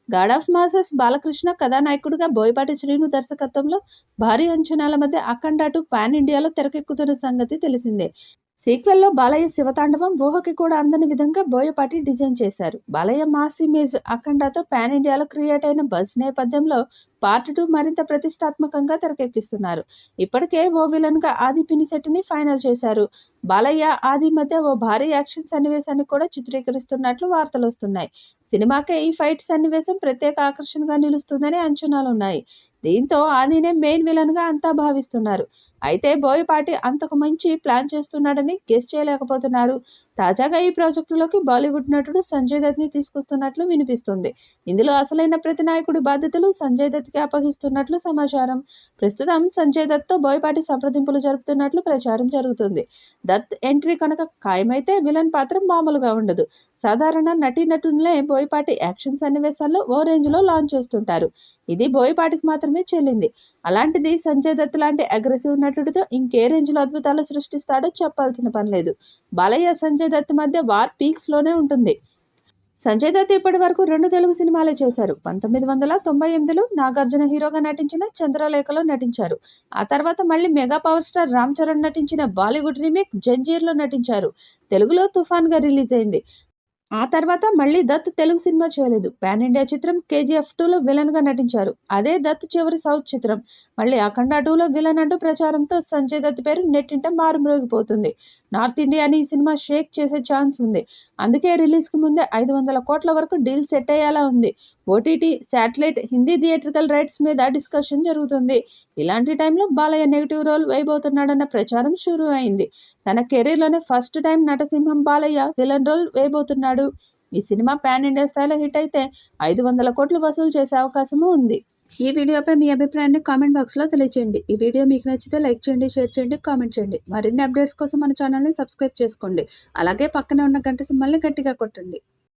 God of masses Balakrishna కథానాయకుడిగా బోయపాటి శ్రీను దర్శకత్వంలో భారీ అంచనాల మధ్య అఖండ 2 పాన్ ఇండియాలో తెరకెక్కుతున్న సంగతి తెలిసిందే. సీక్వెల్‌లో బాలయ్య శివతాండవం ఊహకి కూడా అందని విధంగా బోయపాటి డిజైన్ చేశారు. బాలయ్య మాస్ ఇమేజ్ అఖండతో పాన్ ఇండియాలో క్రియేట్ అయిన బజ్ నేపథ్యంలో పార్ట్ 2 మరింత ప్రతిష్టాత్మకంగా తెరకెక్కిస్తున్నారు. ఇప్పటికే ఓ విలన్‌గా ఆది పినిశెట్టిని ఫైనల్ చేశారు. బాలయ్య, ఆది మధ్య ఓ భారీ యాక్షన్ సన్నివేశాన్ని కూడా చిత్రీకరిస్తున్నట్లు వార్తలొస్తున్నాయి. సినిమాకే ఈ ఫైట్ సన్నివేశం ప్రత్యేక ఆకర్షణగా నిలుస్తుందని అంచనాలున్నాయి. దీంతో ఆదినే మెయిన్ విలన్‌గా అంతా భావిస్తున్నారు. అయితే బోయపాటి అంతకు మించి ప్లాన్ చేస్తున్నాడని గెస్ చేయలేకపోతున్నారు. తాజాగా ఈ ప్రాజెక్టులోకి బాలీవుడ్ నటుడు సంజయ్ దత్‌ని తీసుకొస్తున్నట్లు వినిపిస్తుంది. ఇందులో అసలైన ప్రతినాయకుడి బాధ్యతలు సంజయ్ దత్‌కి అప్పగిస్తున్నట్లు సమాచారం. ప్రస్తుతం సంజయ్ దత్‌తో బోయపాటి సంప్రదింపులు జరుపుతున్నట్లు ప్రచారం జరుగుతుంది. దత్ ఎంట్రీ కనుక ఖాయమైతే విలన్ పాత్ర మామూలుగా ఉండదు. సాధారణ నటీనటులనే బోయపాటి యాక్షన్ సన్నివేశాల్లో ఓ రేంజ్‌లో లాంచ్ చేస్తుంటారు. ఇది బోయపాటికి మాత్రమే చెల్లింది. అలాంటిది సంజయ్ దత్ లాంటి అగ్రెసివ్ నటుడితో ఇంకే రేంజ్‌లో అద్భుతాలు సృష్టిస్తాడో చెప్పాల్సిన పనిలేదు. బాలయ్య, సంజయ్ దత్ మధ్య వార్ పీక్స్‌లోనే ఉంటుంది. సంజయ్ దత్ ఇప్పటి వరకు 2 తెలుగు సినిమాలే చేశారు. 1998లో నాగార్జున హీరోగా నటించిన 'చంద్రలేఖ'లో నటించారు. ఆ తర్వాత మళ్ళీ mega power star Ram Charan నటించిన బాలీవుడ్ రీమేక్ 'జంజీర్'లో నటించారు. తెలుగులో 'తుఫాన్'గా రిలీజ్ అయింది. ఆ తర్వాత మళ్ళీ దత్ తెలుగు సినిమా చేయలేదు. పాన్ ఇండియా చిత్రం 'కేజీఎఫ్ 2లో విలన్‌గా నటించారు. అదే దత్ చివరి సౌత్ చిత్రం. మళ్ళీ 'అఖండ 2లో విలన్' అంటూ ప్రచారంతో సంజయ్ దత్ పేరు నెట్టింట మారుమ్రోగిపోతుంది. నార్త్ ఇండియాని ఈ సినిమా షేక్ చేసే ఛాన్స్ ఉంది. అందుకే రిలీజ్‌కి ముందే 500 కోట్ల వరకు డీల్ సెట్ అయ్యేలా ఉంది. OTT, satellite, Hindi theatrical rights మీద డిస్కషన్ జరుగుతుంది. ఇలాంటి టైంలో బాలయ్య నెగెటివ్ రోల్ వేయబోతున్నాడన్న ప్రచారం షురూ అయింది. తన కెరీర్‌లోనే ఫస్ట్ టైం నటసింహం బాలయ్య విలన్ రోల్ వేయబోతున్నాడు. ఈ సినిమా పాన్ ఇండియా స్థాయిలో హిట్ అయితే 500 కోట్లు వసూలు చేసే అవకాశమూ ఉంది. ఈ వీడియోపై మీ అభిప్రాయాన్ని కామెంట్ బాక్స్‌లో తెలియజేయండి. ఈ వీడియో మీకు నచ్చితే లైక్ చేయండి, షేర్ చేయండి, కామెంట్ చేయండి. మరిన్ని అప్డేట్స్ కోసం మన ఛానల్‌ని సబ్స్క్రైబ్ చేసుకోండి. అలాగే పక్కనే ఉన్న గంట సింబల్‌ని గట్టిగా కొట్టండి.